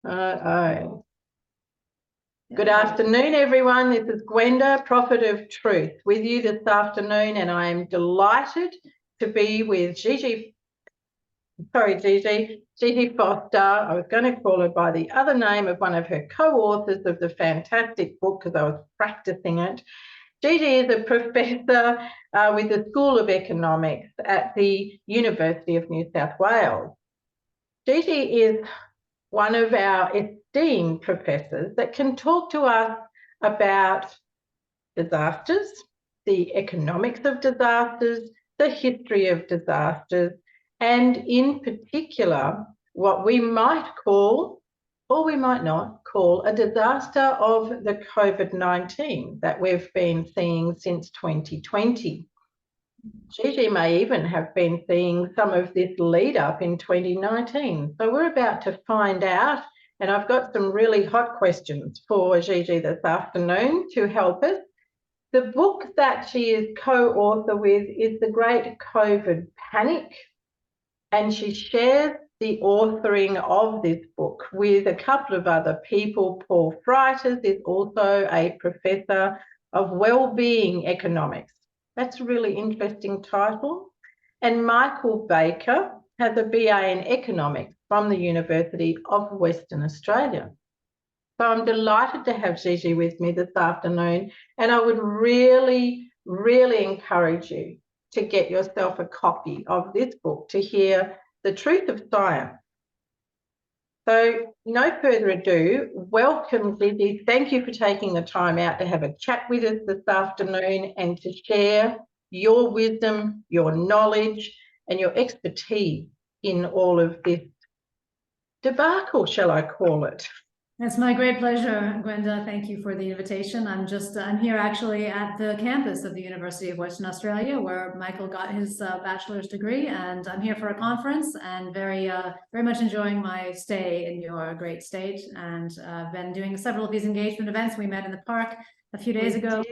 Oh. Good afternoon, everyone. This is Gwenda, Prophet of Truth, with you this afternoon, and I am delighted to be with Gigi Foster. I was going to call her by the other name of one of her co-authors of the fantastic book because I was practicing it. Gigi is a professor with the School of Economics at the University of New South Wales. Gigi is one of our esteemed professors that can talk to us about disasters, the economics of disasters, the history of disasters, and in particular, what we might call, or we might not call, a disaster of the COVID-19 that we've been seeing since 2020. Gigi may even have been seeing some of this lead up in 2019. So we're about to find out, and I've got some really hot questions for Gigi this afternoon to help us. The book that she is co-author with is The Great COVID Panic, and she shares the authoring of this book with a couple of other people. Paul Freitas is also a professor of wellbeing economics. That's a really interesting title. And Michael Baker has a BA in economics from the University of Western Australia. So I'm delighted to have Gigi with me this afternoon, and I would really, really encourage you to get yourself a copy of this book to hear the truth of science. So no further ado, welcome, Gigi. Thank you for taking the time out to have a chat with us this afternoon and to share your wisdom, your knowledge, and your expertise in all of this debacle, shall I call it? It's my great pleasure, Gwenda. Thank you for the invitation. I'm here actually at the campus of the University of Western Australia, where Michael got his bachelor's degree, and I'm here for a conference and very much enjoying my stay in your great state. And been doing several of these engagement events. We met in the park a few days ago,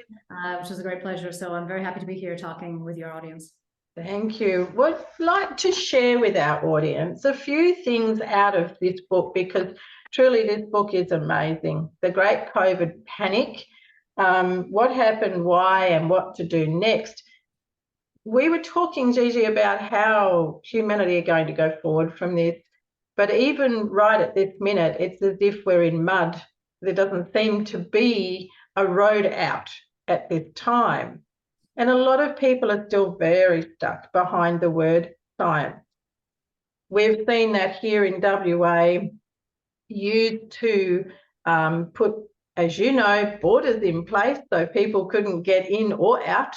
which was a great pleasure. So I'm very happy to be here talking with your audience. Thank you. Would like to share with our audience a few things out of this book, because truly this book is amazing. The Great COVID Panic, what happened, why, and what to do next. We were talking, Gigi, about how humanity are going to go forward from this, but even right at this minute, it's as if we're in mud. There doesn't seem to be a road out at this time. And a lot of people are still very stuck behind the word science. We've seen that here in WA used to put, as you know, borders in place so people couldn't get in or out.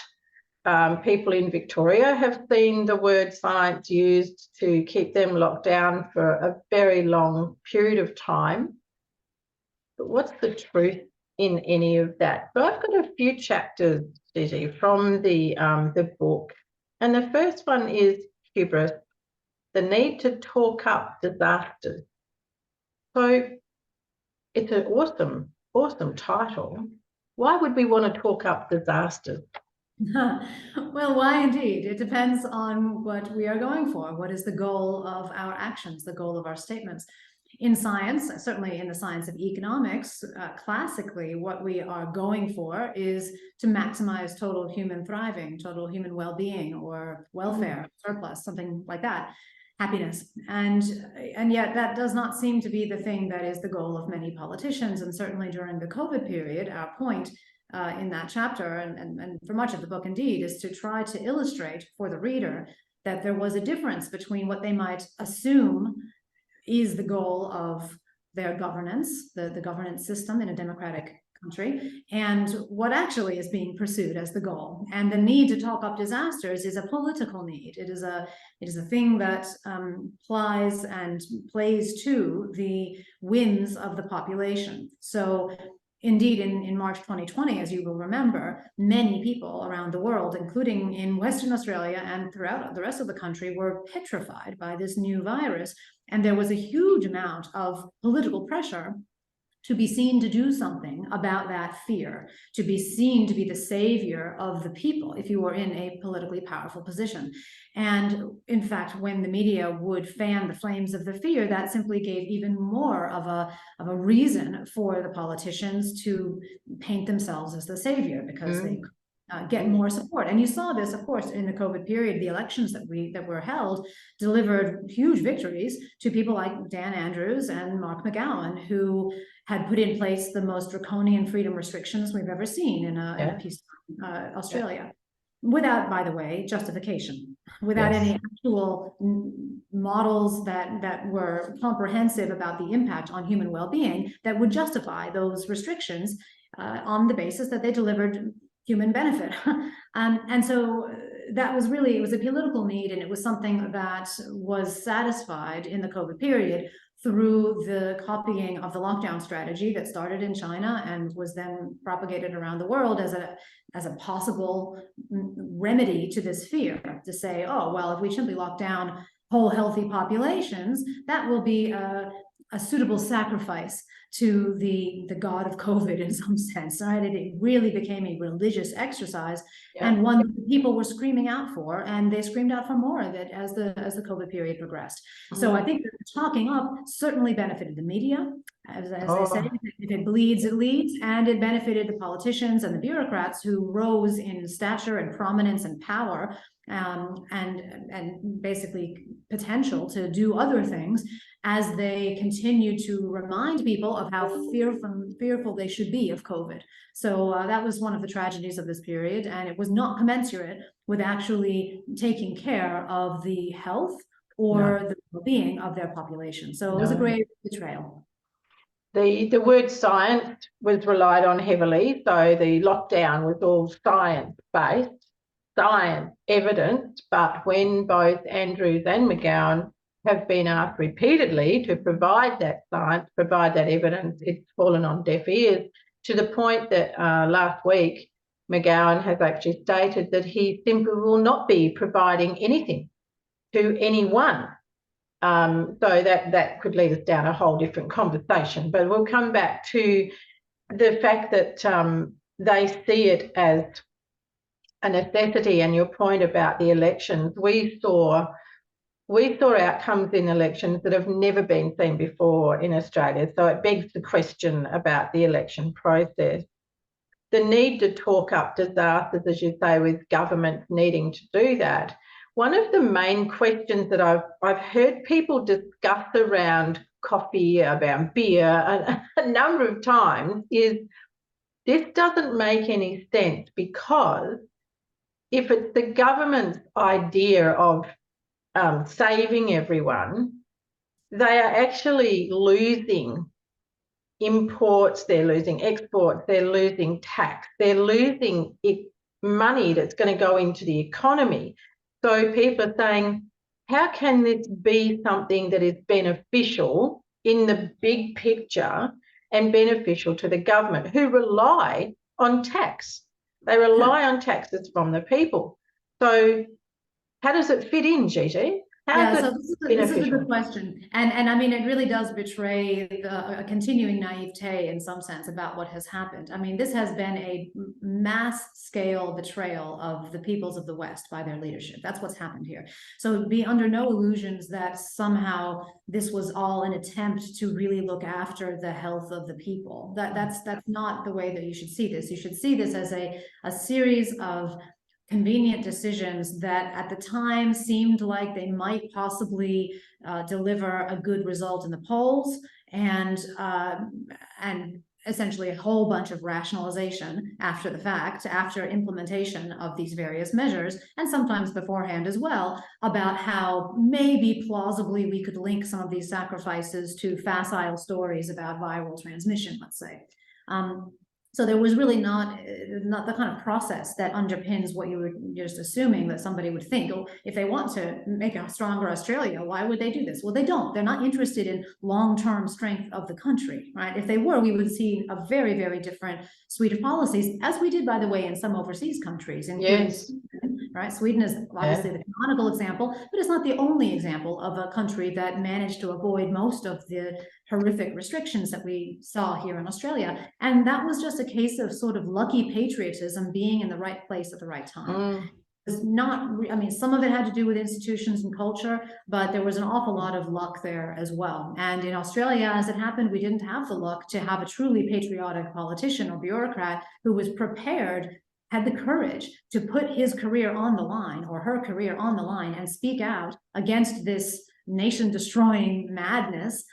People in Victoria have seen the word science used to keep them locked down for a very long period of time. But what's the truth in any of that? So I've got a few chapters, Gigi, from the book. And the first one is hubris, the need to talk up disasters. So it's an awesome, awesome title. Why would we want to talk up disasters? Well, why indeed? It depends on what we are going for. What is the goal of our actions, the goal of our statements? In science, certainly in the science of economics, classically, what we are going for is to maximize total human thriving, total human well-being or welfare, surplus, something like that, happiness. And yet that does not seem to be the thing that is the goal of many politicians. And certainly during the COVID period, our point in that chapter, and for much of the book indeed, is to try to illustrate for the reader that there was a difference between what they might assume is the goal of their governance, the governance system in a democratic country, and what actually is being pursued as the goal. And the need to talk up disasters is a political need. It is a thing that plies and plays to the whims of the population. So indeed, in March 2020, as you will remember, many people around the world, including in Western Australia and throughout the rest of the country, were petrified by this new virus. And there was a huge amount of political pressure to be seen to do something about that fear, to be seen to be the savior of the people if you were in a politically powerful position. And in fact, when the media would fan the flames of the fear, that simply gave even more of a reason for the politicians to paint themselves as the savior, because they get more support. And you saw this, of course, in the COVID period. The elections that were held delivered huge victories to people like Dan Andrews and Mark McGowan, who had put in place the most draconian freedom restrictions we've ever seen in a peacetime Australia, without, by the way, justification, without any actual models that were comprehensive about the impact on human well-being that would justify those restrictions on the basis that they delivered human benefit. And so that was really, it was a political need, and it was something that was satisfied in the COVID period through the copying of the lockdown strategy that started in China and was then propagated around the world as a possible remedy to this fear, to say, oh, well, if we simply lock down whole healthy populations, that will be a suitable sacrifice to the god of COVID in some sense, right? It really became a religious exercise, and one that people were screaming out for, and they screamed out for more of it as the COVID period progressed. So I think that the talking up certainly benefited the media, as they say, if it bleeds, it leads, and it benefited the politicians and the bureaucrats who rose in stature and prominence and power, and basically potential to do other things, as they continue to remind people of how fearful they should be of COVID. So that was one of the tragedies of this period, and it was not commensurate with actually taking care of the health or the well-being of their population. So it was a great betrayal. The word science was relied on heavily, so the lockdown was all science-based, science evidence, but when both Andrews and McGowan have been asked repeatedly to provide that science, provide that evidence, it's fallen on deaf ears, to the point that last week McGowan has actually stated that he simply will not be providing anything to anyone. So that could lead us down a whole different conversation, but we'll come back to the fact that they see it as a necessity. And your point about the elections, we saw outcomes in elections that have never been seen before in Australia. So it begs the question about the election process. The need to talk up disasters, as you say, with governments needing to do that. One of the main questions that I've heard people discuss around coffee, about beer, a number of times is, this doesn't make any sense, because if it's the government's idea of saving everyone, they are actually losing imports, they're losing exports, they're losing tax, they're losing money that's going to go into the economy. So people are saying, how can this be something that is beneficial in the big picture and beneficial to the government, who rely on tax? They rely on taxes from the people. So how does it fit in, Gigi? So this is a good question. And I mean, it really does betray a continuing naivete in some sense about what has happened. I mean, this has been a mass scale betrayal of the peoples of the West by their leadership. That's what's happened here. So be under no illusions that somehow this was all an attempt to really look after the health of the people. That's not the way that you should see this. You should see this as a series of convenient decisions that at the time seemed like they might possibly deliver a good result in the polls, and essentially a whole bunch of rationalization after the fact, after implementation of these various measures, and sometimes beforehand as well, about how maybe plausibly we could link some of these sacrifices to facile stories about viral transmission, let's say. So there was really not the kind of process that underpins what you were just assuming that somebody would think. Oh, if they want to make a stronger Australia, why would they do this? Well, they don't. They're not interested in long-term strength of the country, right? If they were, we would see a very, very different suite of policies, as we did, by the way, in some overseas countries, including Sweden, right? Sweden is obviously the canonical example, but it's not the only example of a country that managed to avoid most of the horrific restrictions that we saw here in Australia. And that was just a case of sort of lucky patriotism, being in the right place at the right time. It's not, I mean, some of it had to do with institutions and culture, but there was an awful lot of luck there as well. And in Australia, as it happened, we didn't have the luck to have a truly patriotic politician or bureaucrat who was prepared, had the courage to put his career on the line, or her career on the line, and speak out against this nation-destroying madness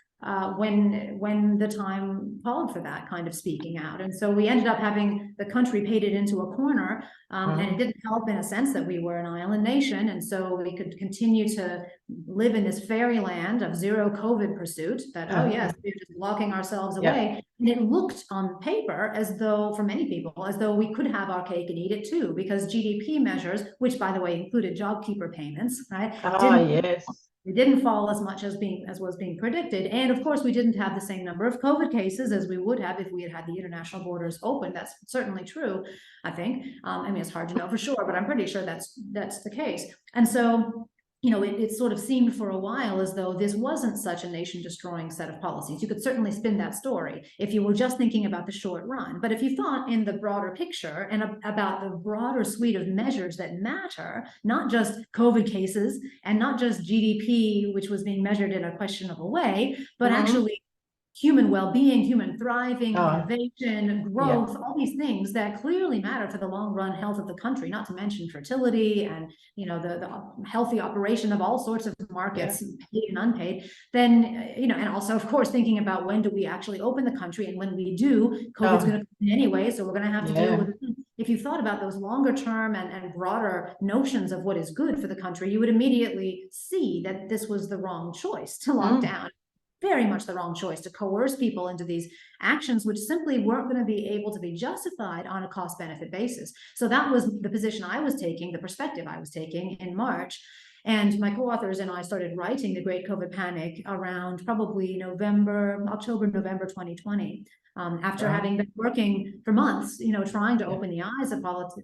when the time called for that kind of speaking out. And so we ended up having the country painted into a corner, and it didn't help in a sense that we were an island nation, and so we could continue to live in this fairyland of zero COVID pursuit, that, oh yes, we're just locking ourselves away. And it looked on paper as though, for many people, as though we could have our cake and eat it too, because GDP measures, which by the way included JobKeeper payments, right? It didn't fall as much as was being predicted. And of course, we didn't have the same number of COVID cases as we would have if we had had the international borders open. That's certainly true, I think. I mean, it's hard to know for sure, but I'm pretty sure that's the case. And so, you know, it sort of seemed for a while as though this wasn't such a nation-destroying set of policies. You could certainly spin that story if you were just thinking about the short run. But if you thought in the broader picture and about the broader suite of measures that matter, not just COVID cases and not just GDP, which was being measured in a questionable way, but actually human well-being, human thriving, innovation, growth, all these things that clearly matter for the long-run health of the country, not to mention fertility and, you know, the healthy operation of all sorts of markets, paid and unpaid, then, you know, and also, of course, thinking about when do we actually open the country, and when we do, COVID's going to come anyway, so we're going to have to deal with it. If you thought about those longer term and broader notions of what is good for the country, you would immediately see that this was the wrong choice to lock down. Very much the wrong choice to coerce people into these actions, which simply weren't going to be able to be justified on a cost-benefit basis. So that was the position I was taking, the perspective I was taking in March. And my co-authors and I started writing The Great COVID Panic around probably October, November 2020. After having been working for months, you know, trying to open the eyes of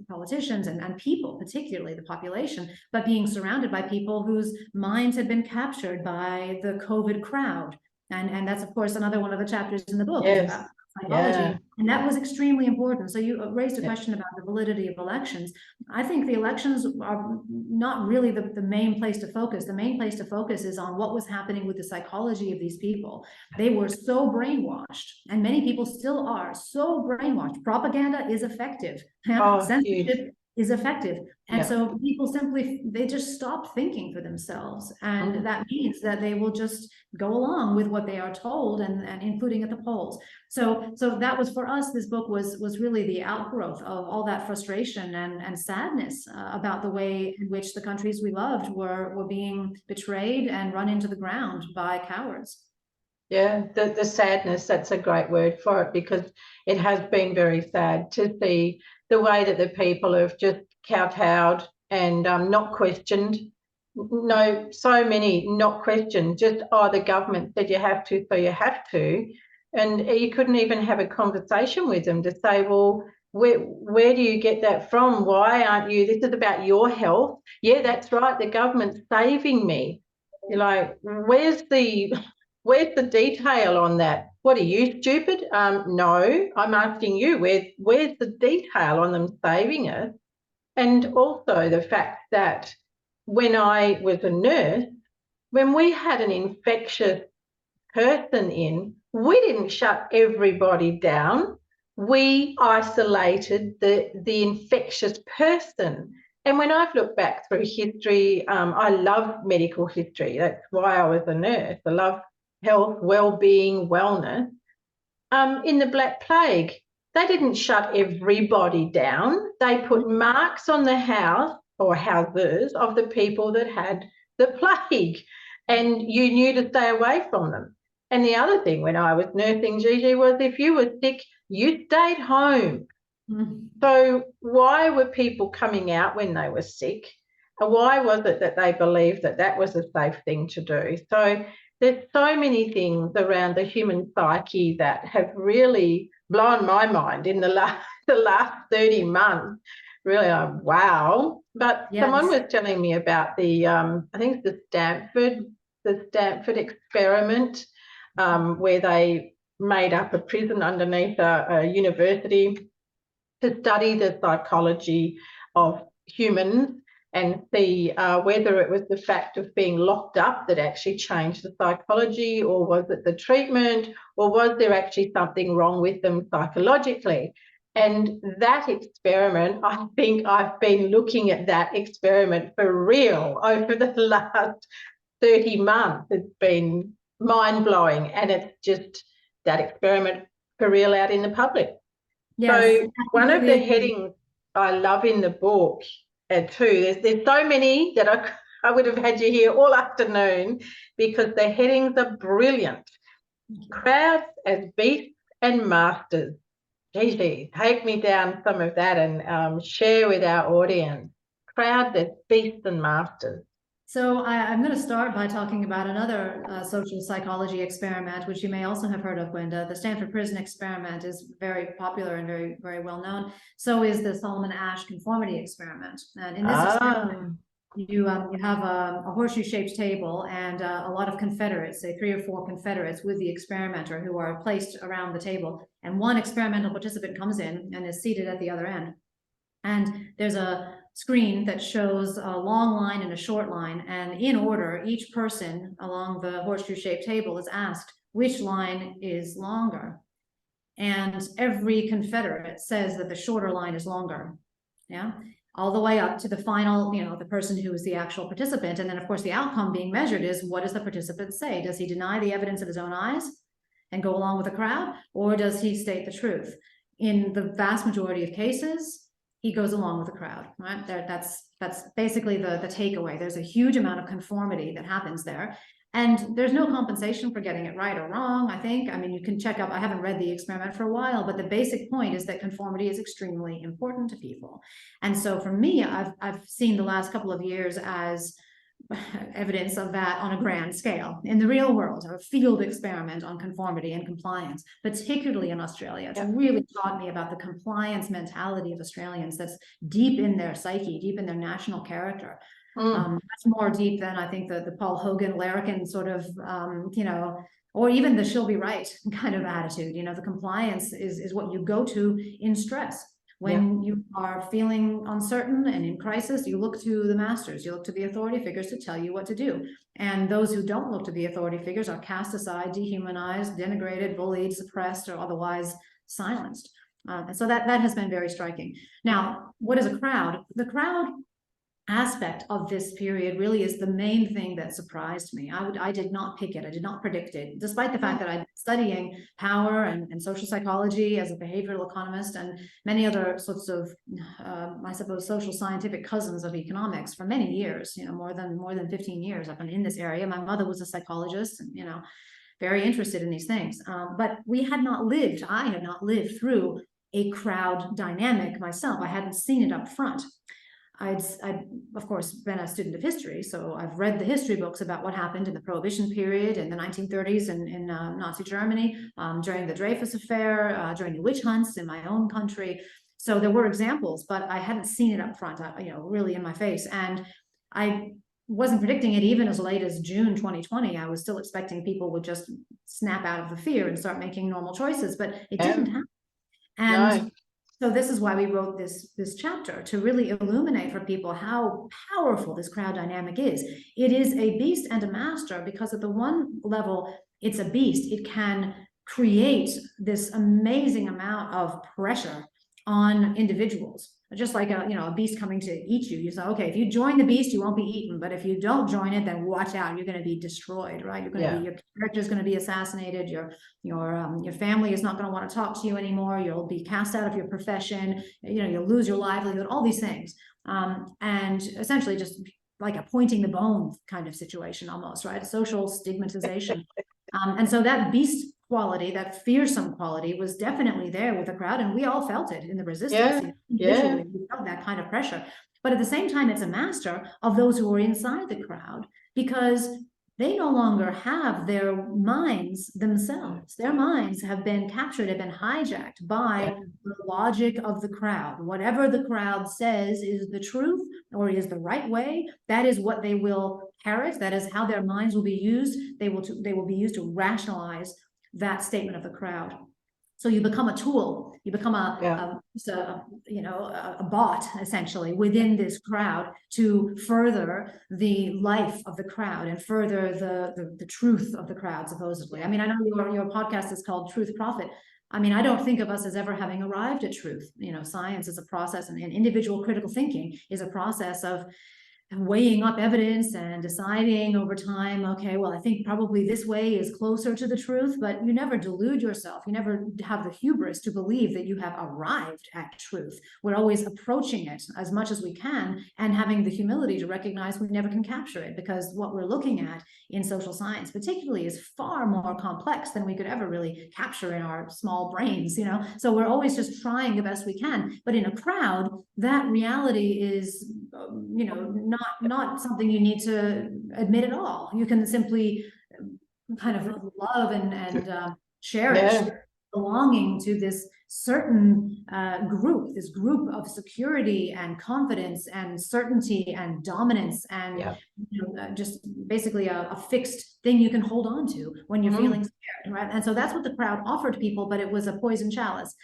politicians and people, particularly the population, but being surrounded by people whose minds had been captured by the COVID crowd. And that's, of course, another one of the chapters in the book is about psychology. And that was extremely important. So you raised a question about the validity of elections. I think the elections are not really the main place to focus. The main place to focus is on what was happening with the psychology of these people. They were so brainwashed, and many people still are so brainwashed. Propaganda is effective. Censorship is effective. And so people simply, they just stop thinking for themselves. And that means that they will just go along with what they are told, and including at the polls. So that was, for us, this book was really the outgrowth of all that frustration and sadness about the way in which the countries we loved were being betrayed and run into the ground by cowards. Yeah, the sadness, that's a great word for it, because it has been very sad to see the way that the people have just kowtowed and not questioned. No, so many not questioned, just, the government said you have to, so you have to. And you couldn't even have a conversation with them to say, well, where do you get that from? Why aren't you, this is about your health. Yeah, that's right, the government's saving me. You're like, where's the detail on that? What, are you stupid? No, I'm asking you, where's the detail on them saving us? And also the fact that when I was a nurse, when we had an infectious person in, we didn't shut everybody down. We isolated the infectious person. And when I've looked back through history, I love medical history. That's why I was a nurse. I love health, well-being, wellness. In the Black Plague, they didn't shut everybody down. They put marks on the house or houses of the people that had the plague, and you knew to stay away from them. And the other thing when I was nursing, Gigi, was if you were sick, you stayed home. So why were people coming out when they were sick? And why was it that they believed that that was a safe thing to do? So there's so many things around the human psyche that have really blown my mind in the last 30 months. Really, wow. But someone was telling me about the, I think it's the Stanford experiment, where they made up a prison underneath a university to study the psychology of humans and see whether it was the fact of being locked up that actually changed the psychology, or was it the treatment, or was there actually something wrong with them psychologically? And that experiment, I think I've been looking at that experiment for real over the last 30 months. It's been mind-blowing, and it's just that experiment for real out in the public. Yes, So one of the headings I love in the book too, there's so many that I would have had you here all afternoon, because the headings are brilliant. Crowds as beasts and masters. Gigi, take me down some of that and share with our audience. Crowds as beasts and masters. So I'm going to start by talking about another social psychology experiment, which you may also have heard of, Gwenda. The Stanford Prison Experiment is very popular and very, very well known. So is the Solomon Asch conformity experiment. And in this experiment, you have a horseshoe-shaped table and a lot of Confederates, say 3 or 4 Confederates with the experimenter, who are placed around the table. And one experimental participant comes in and is seated at the other end. And there's a screen that shows a long line and a short line, and in order, each person along the horseshoe-shaped table is asked which line is longer. And every Confederate says that the shorter line is longer. Yeah, all the way up to the final, the person who is the actual participant. And then, of course, the outcome being measured is, what does the participant say? Does he deny the evidence of his own eyes and go along with the crowd, or does he state the truth? In the vast majority of cases, he goes along with the crowd, right? That's basically the takeaway. There's a huge amount of conformity that happens there. And there's no compensation for getting it right or wrong, I think. I mean, you can check up, I haven't read the experiment for a while, but the basic point is that conformity is extremely important to people. And so for me, I've seen the last couple of years as evidence of that on a grand scale in the real world, a field experiment on conformity and compliance, particularly in Australia. It's really taught me about the compliance mentality of Australians that's deep in their psyche, deep in their national character. Much more deep than, I think, the Paul Hogan larrikin sort of, or even the she'll be right kind of attitude. The compliance is what you go to in stress. When you are feeling uncertain and in crisis, you look to the masters, you look to the authority figures to tell you what to do. And those who don't look to the authority figures are cast aside, dehumanized, denigrated, bullied, suppressed, or otherwise silenced. And so that has been very striking. Now, what is a crowd? The crowd aspect of this period really is the main thing that surprised me. I did not pick it. I did not predict it, despite the fact that I've been studying power and social psychology as a behavioral economist and many other sorts of, I suppose, social scientific cousins of economics for many years, more than 15 years I've been in this area. My mother was a psychologist and, very interested in these things. But I had not lived through a crowd dynamic myself. I hadn't seen it up front. I'd of course been a student of history, so I've read the history books about what happened in the Prohibition period in the 1930s in Nazi Germany, during the Dreyfus Affair, during the witch hunts in my own country. So there were examples, but I hadn't seen it up front, really in my face. And I wasn't predicting it even as late as June 2020. I was still expecting people would just snap out of the fear and start making normal choices, but it didn't happen. And so this is why we wrote this chapter, to really illuminate for people how powerful this crowd dynamic is. It is a beast and a master, because at the one level, it's a beast. It can create this amazing amount of pressure on individuals, just like a beast coming to eat you. You say, okay, if you join the beast, you won't be eaten, but if you don't join it, then watch out, you're going to be destroyed, right? You're going to be, your character is going to be assassinated. Your family is not going to want to talk to you anymore. You'll be cast out of your profession. You'll lose your livelihood, all these things. And essentially just like a pointing the bone kind of situation almost, right? Social stigmatization. And so that beast quality, that fearsome quality, was definitely there with the crowd, and we all felt it in the resistance. We felt that kind of pressure. But at the same time, it's a master of those who are inside the crowd, because they no longer have their minds themselves. Their minds have been captured, have been hijacked by the logic of the crowd. Whatever the crowd says is the truth or is the right way, that is what they will parrot. That is how their minds will be used. They will be used to rationalize that statement of the crowd. So you become a tool. You become a bot essentially within this crowd to further the life of the crowd and further the truth of the crowd, supposedly. I mean, I know your podcast is called Truth Prophet. I mean, I don't think of us as ever having arrived at truth. You know, science is a process, and individual critical thinking is a process of weighing up evidence and deciding over time, okay, well, I think probably this way is closer to the truth, but you never delude yourself. You never have the hubris to believe that you have arrived at truth. We're always approaching it as much as we can and having the humility to recognize we never can capture it, because what we're looking at in social science particularly is far more complex than we could ever really capture in our small brains, you know? So we're always just trying the best we can, but in a crowd, that reality is, you know, not something you need to admit at all. You can simply kind of love and cherish belonging to this certain group, this group of security and confidence and certainty and dominance and you know, just basically a fixed thing you can hold on to when you're feeling scared, right? And so that's what the crowd offered people, but it was a poison chalice.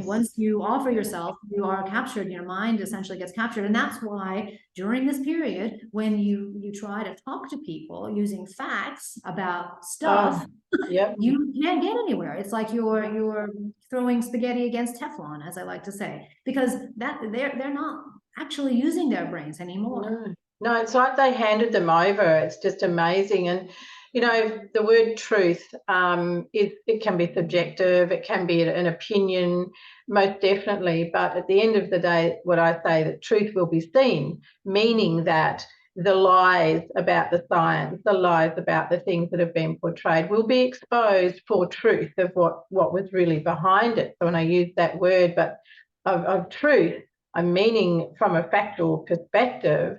Once you offer yourself, you are captured. Your mind essentially gets captured, and that's why during this period, when you try to talk to people using facts about stuff, you can't get anywhere. It's like you're throwing spaghetti against Teflon, as I like to say, because that they're not actually using their brains anymore. No, it's like they handed them over. It's just amazing. And you know, the word truth, it can be subjective, it can be an opinion, most definitely. But at the end of the day, what I say, that truth will be seen, meaning that the lies about the science, the lies about the things that have been portrayed will be exposed for truth of what was really behind it. So when I use that word, but of truth, I'm meaning from a factual perspective.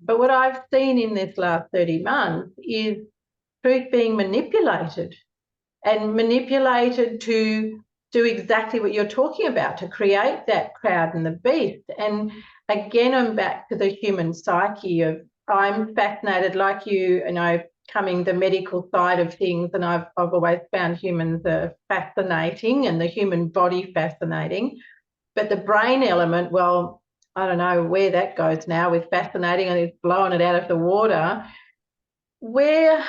But what I've seen in this last 30 months is truth being manipulated to do exactly what you're talking about, to create that crowd and the beast. And again, I'm back to the human psyche of, I'm fascinated like you, and I'm coming the medical side of things, and I've always found humans fascinating and the human body fascinating. But the brain element, well, I don't know where that goes now with fascinating, and it's blowing it out of the water. Where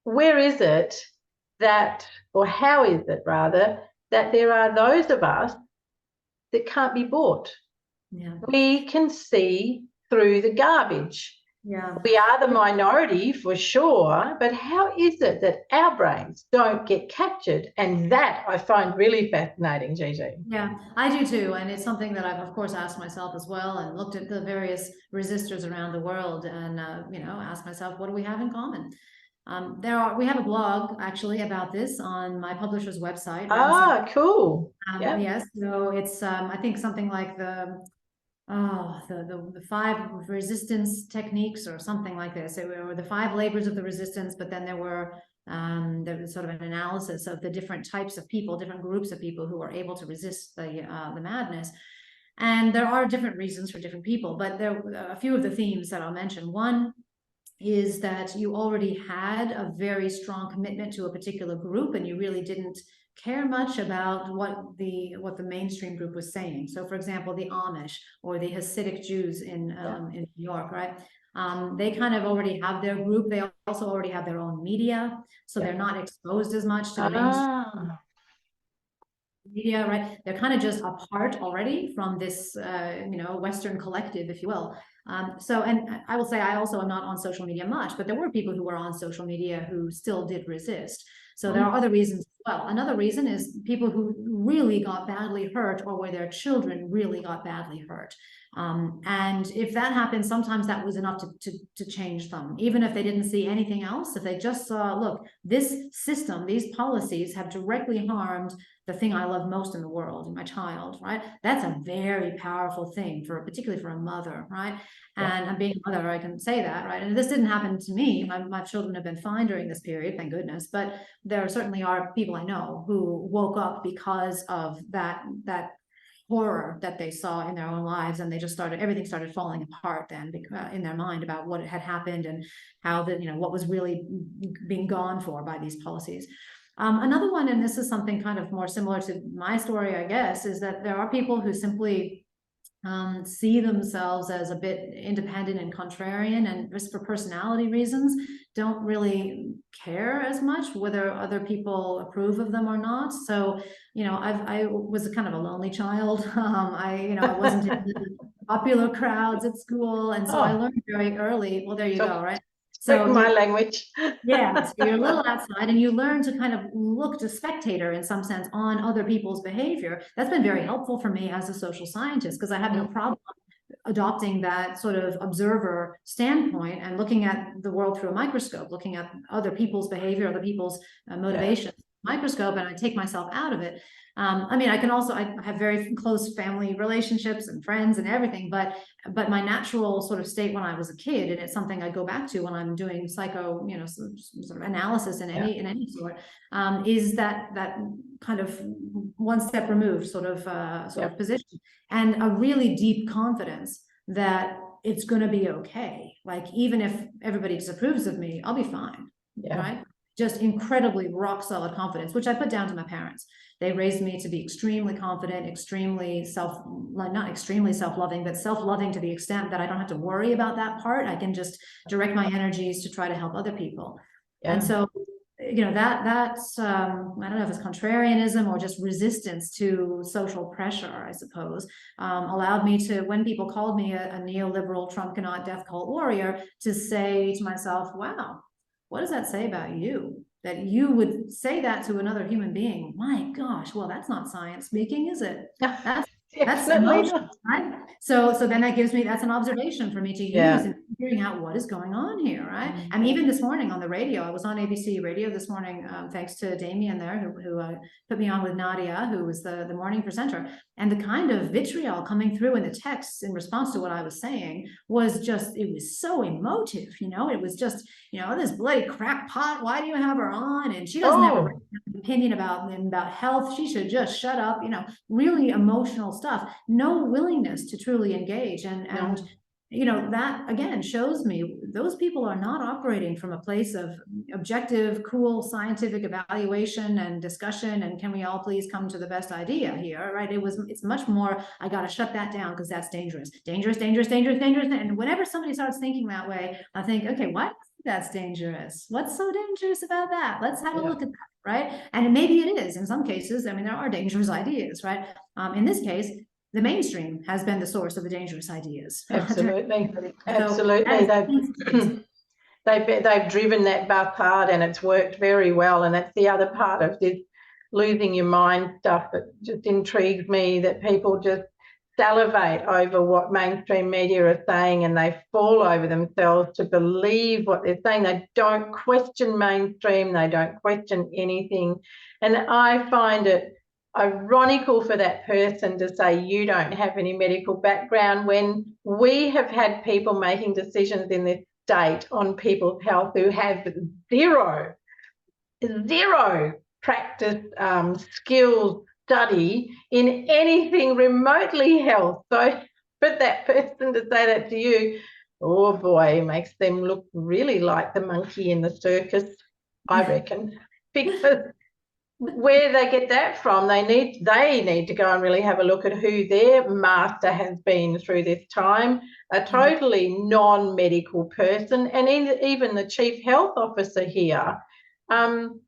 is it that, or how is it rather, that there are those of us that can't be bought? We can see through the garbage. We are the minority for sure, but how is it that our brains don't get captured? And that I find really fascinating, Gigi. Yeah, I do too. And it's something that I've, of course, asked myself as well, and looked at the various resistors around the world and, you know, asked myself, what do we have in common? We have a blog actually about this on my publisher's website. Cool. Yes, so it's, I think something like the 5 resistance techniques or something like this. It were the 5 labors of the resistance, but then there was sort of an analysis of the different types of people, different groups of people who are able to resist the madness. And there are different reasons for different people, but there are a few of the themes that I'll mention. One is that you already had a very strong commitment to a particular group, and you really didn't care much about what the mainstream group was saying. So for example, the Amish or the Hasidic Jews in New York, right? They kind of already have their group. They also already have their own media, so they're not exposed as much to the mainstream media, right? They're kind of just apart already from this, you know, Western collective, if you will. So, and I will say, I also am not on social media much, but there were people who were on social media who still did resist. So there are other reasons as well. Another reason is people who really got badly hurt, or where their children really got badly hurt. And if that happens, sometimes that was enough to change them. Even if they didn't see anything else, if they just saw, look, this system, these policies have directly harmed the thing I love most in the world, my child, right? That's a very powerful thing, particularly for a mother, right? And being a mother, I can say that, right? And this didn't happen to me. My children have been fine during this period, thank goodness. But there certainly are people I know who woke up because of that horror that they saw in their own lives, and they just everything started falling apart then in their mind about what had happened and how what was really being gone for by these policies. Another one, and this is something kind of more similar to my story, I guess, is that there are people who simply see themselves as a bit independent and contrarian, and just for personality reasons don't really care as much whether other people approve of them or not. So I was kind of a lonely child. I wasn't in the popular crowds at school, and so I learned very early. Well, there you go, right? So my language. Yeah, so you're a little outside, and you learn to kind of look to spectator in some sense on other people's behavior. That's been very helpful for me as a social scientist, because I have no problem adopting that sort of observer standpoint and looking at the world through a microscope, looking at other people's behavior, other people's motivations, microscope, and I take myself out of it. I mean, I have very close family relationships and friends and everything, but my natural sort of state when I was a kid, and it's something I go back to when I'm doing psycho, sort of analysis in any sort, is that kind of one step removed sort of position, and a really deep confidence that it's going to be okay. Like, even if everybody disapproves of me, I'll be fine. Right? Just incredibly rock solid confidence, which I put down to my parents. They raised me to be extremely confident, not extremely self-loving, but self-loving to the extent that I don't have to worry about that part. I can just direct my energies to try to help other people. And so, that's, I don't know if it's contrarianism or just resistance to social pressure, I suppose, allowed me to, when people called me a neoliberal Trump-cannot death cult warrior, to say to myself, wow, what does that say about you? That you would say that to another human being? My gosh, well, that's not science speaking, is it? That's emotion, right? So then that's an observation for me to use in figuring out what is going on here, right? And even this morning on the radio, I was on ABC radio this morning, thanks to Damien there, who put me on with Nadia, who was the morning presenter. And the kind of vitriol coming through in the texts in response to what I was saying was just, it was so emotive, it was just, this bloody crackpot, why do you have her on? And she doesn't have an opinion about health. She should just shut up, really emotional stuff, no willingness to truly engage. And that again shows me those people are not operating from a place of objective, cool, scientific evaluation and discussion. And can we all please come to the best idea here, right? It's much more, I got to shut that down because that's dangerous. And whenever somebody starts thinking that way, I think, okay, why that's dangerous? What's so dangerous about that? Let's have a look at that, right? And maybe it is in some cases. I mean, there are dangerous ideas, right? In this case, the mainstream has been the source of the dangerous ideas. Absolutely. They've driven that bus hard, and it's worked very well. And that's the other part of this losing your mind stuff that just intrigues me, that people just salivate over what mainstream media are saying, and they fall over themselves to believe what they're saying. They don't question mainstream. They don't question anything. And I find it ironical for that person to say you don't have any medical background, when we have had people making decisions in this state on people's health who have zero practice, skills, study in anything remotely health. So for that person to say that to you, oh boy, it makes them look really like the monkey in the circus, I reckon. Because where they get that from, they need to go and really have a look at who their master has been through this time, a totally non-medical person. And even the chief health officer here,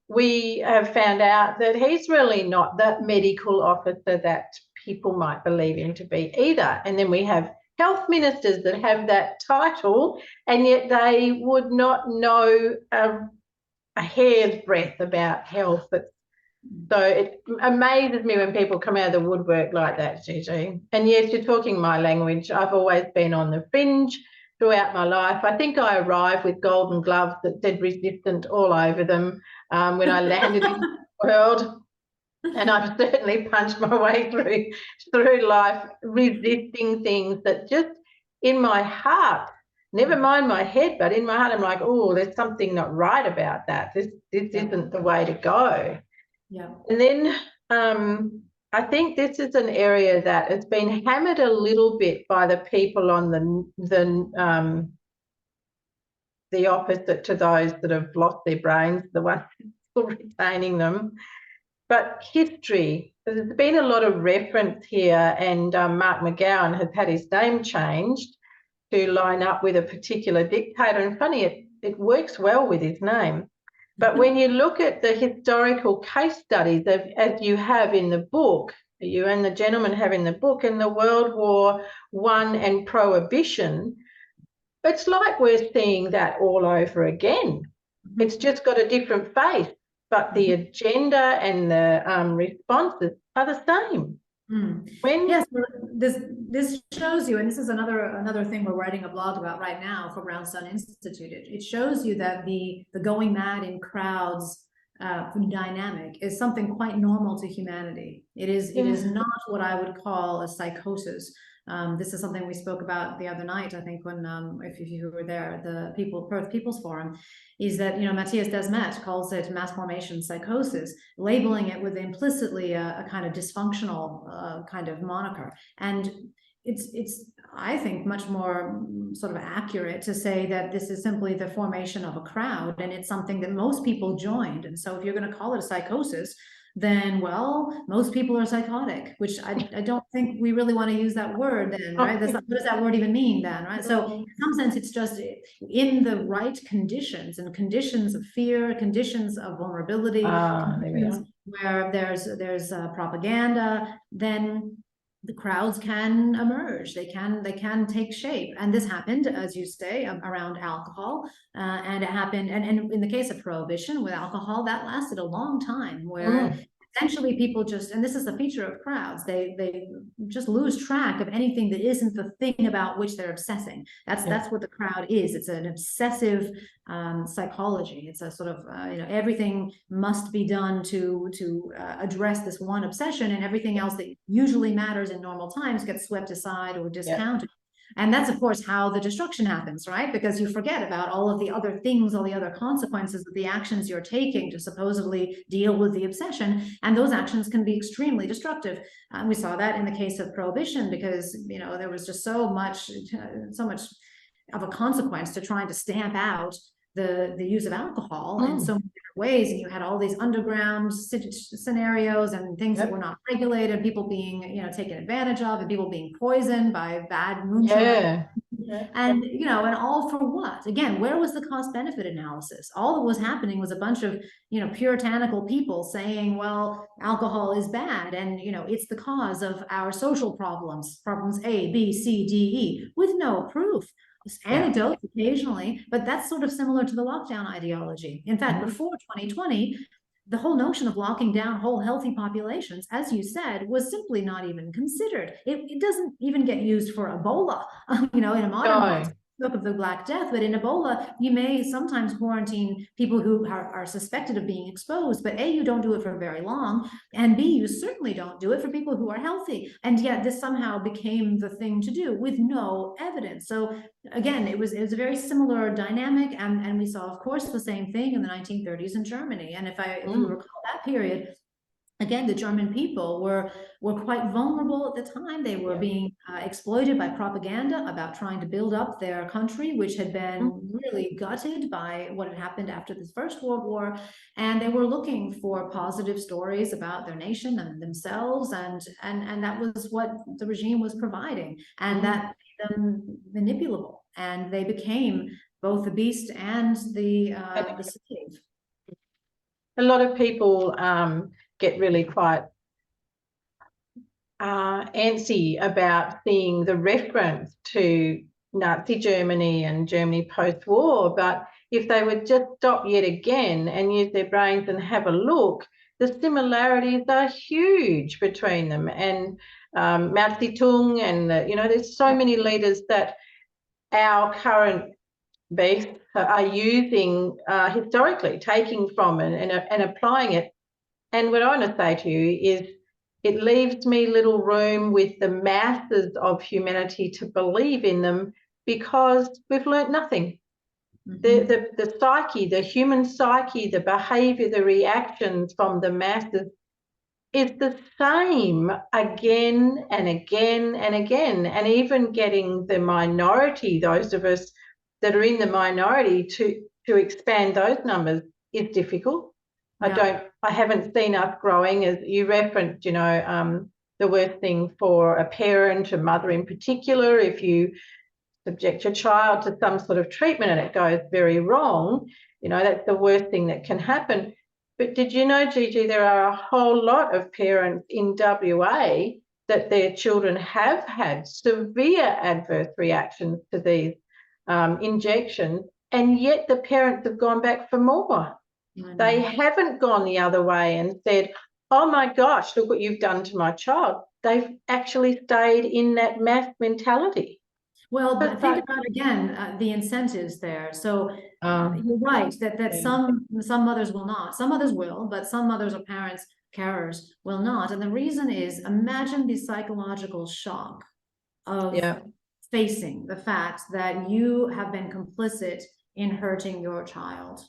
we have found out that he's really not the medical officer that people might believe him to be either. And then we have health ministers that have that title, and yet they would not know a hair's breadth about health. So it amazes me when people come out of the woodwork like that, Gigi. And yes, you're talking my language. I've always been on the fringe throughout my life. I think I arrived with golden gloves that said resistant all over them when I landed in the world. And I've certainly punched my way through life resisting things that just in my heart, never mind my head, but in my heart, I'm like, oh, there's something not right about that. This isn't the way to go. Yeah. And then I think this is an area that has been hammered a little bit by the people on the opposite to those that have lost their brains, the ones still retaining them. But history, there's been a lot of reference here, and Mark McGowan has had his name changed to line up with a particular dictator. And funny, it works well with his name. But when you look at the historical case studies, as you have in the book, you and the gentleman have in the book, and the World War I and Prohibition, it's like we're seeing that all over again. It's just got a different face, but the agenda and the responses are the same. Yes, this shows you, and this is another thing we're writing a blog about right now for Brownstone Institute. It shows you that the going mad in crowds dynamic is something quite normal to humanity. It is not what I would call a psychosis. This is something we spoke about the other night, I think, when if you were there, the Perth People's Forum, is that, Matthias Desmet calls it mass formation psychosis, labeling it with implicitly a kind of dysfunctional kind of moniker. And it's I think much more sort of accurate to say that this is simply the formation of a crowd, and it's something that most people joined. And so if you're going to call it a psychosis, then, well, most people are psychotic, which I don't think we really want to use that word then, right? What does that word even mean then, right? So in some sense, it's just in the right conditions, and conditions of fear, conditions of vulnerability, where there's propaganda, then the crowds can emerge. They can take shape. And this happened, as you say, around alcohol. And it happened, and in the case of prohibition with alcohol, that lasted a long time, where essentially people just, and this is the feature of crowds, they just lose track of anything that isn't the thing about which they're obsessing. That's what the crowd is. It's an obsessive psychology. It's a sort of everything must be done to address this one obsession, and everything else that usually matters in normal times gets swept aside or discounted. And that's, of course, how the destruction happens, right? Because you forget about all of the other things, all the other consequences of the actions you're taking to supposedly deal with the obsession. And those actions can be extremely destructive. We saw that in the case of prohibition, because, there was just so much of a consequence to trying to stamp out the use of alcohol in so many different ways. And you had all these underground scenarios and things that were not regulated, people being, taken advantage of, and people being poisoned by bad moonshine. And, and all for what? Again, where was the cost benefit analysis? All that was happening was a bunch of, puritanical people saying, well, alcohol is bad, and, it's the cause of our social problems A, B, C, D, E, with no proof. Anecdotes occasionally, but that's sort of similar to the lockdown ideology. In fact, before 2020, the whole notion of locking down whole healthy populations, as you said, was simply not even considered. It doesn't even get used for Ebola, in a modern context. Of the Black Death, but in Ebola, you may sometimes quarantine people who are suspected of being exposed, but A, you don't do it for very long, and B, you certainly don't do it for people who are healthy. And yet this somehow became the thing to do with no evidence. So again, it was a very similar dynamic, and we saw, of course, the same thing in the 1930s in Germany. And if you recall that period, again, the German people were quite vulnerable at the time. They were being exploited by propaganda about trying to build up their country, which had been really gutted by what had happened after the First World War. And they were looking for positive stories about their nation and themselves. And that was what the regime was providing. And that made them manipulable. And they became both the beast and the slave. A lot of people get really quite antsy about seeing the reference to Nazi Germany and Germany post-war, but if they would just stop yet again and use their brains and have a look, the similarities are huge between them. And Mao Zedong and, there's so many leaders that our current beasts are using historically, taking from and applying it. And what I want to say to you is it leaves me little room with the masses of humanity to believe in them because we've learnt nothing. The psyche, the human psyche, the behaviour, the reactions from the masses is the same again and again and again. And even getting the minority, those of us that are in the minority, to expand those numbers is difficult. Yeah. I haven't seen us growing, as you referenced, the worst thing for a parent, a mother in particular, if you subject your child to some sort of treatment and it goes very wrong, that's the worst thing that can happen. But did you know, Gigi, there are a whole lot of parents in WA that their children have had severe adverse reactions to these injections, and yet the parents have gone back for more. They haven't gone the other way and said, oh my gosh, look what you've done to my child. They've actually stayed in that mass mentality. Well, but think about again the incentives there. So you're right that some mothers will not. Some mothers will, but some mothers or parents, carers, will not. And the reason is, imagine the psychological shock of facing the fact that you have been complicit in hurting your child.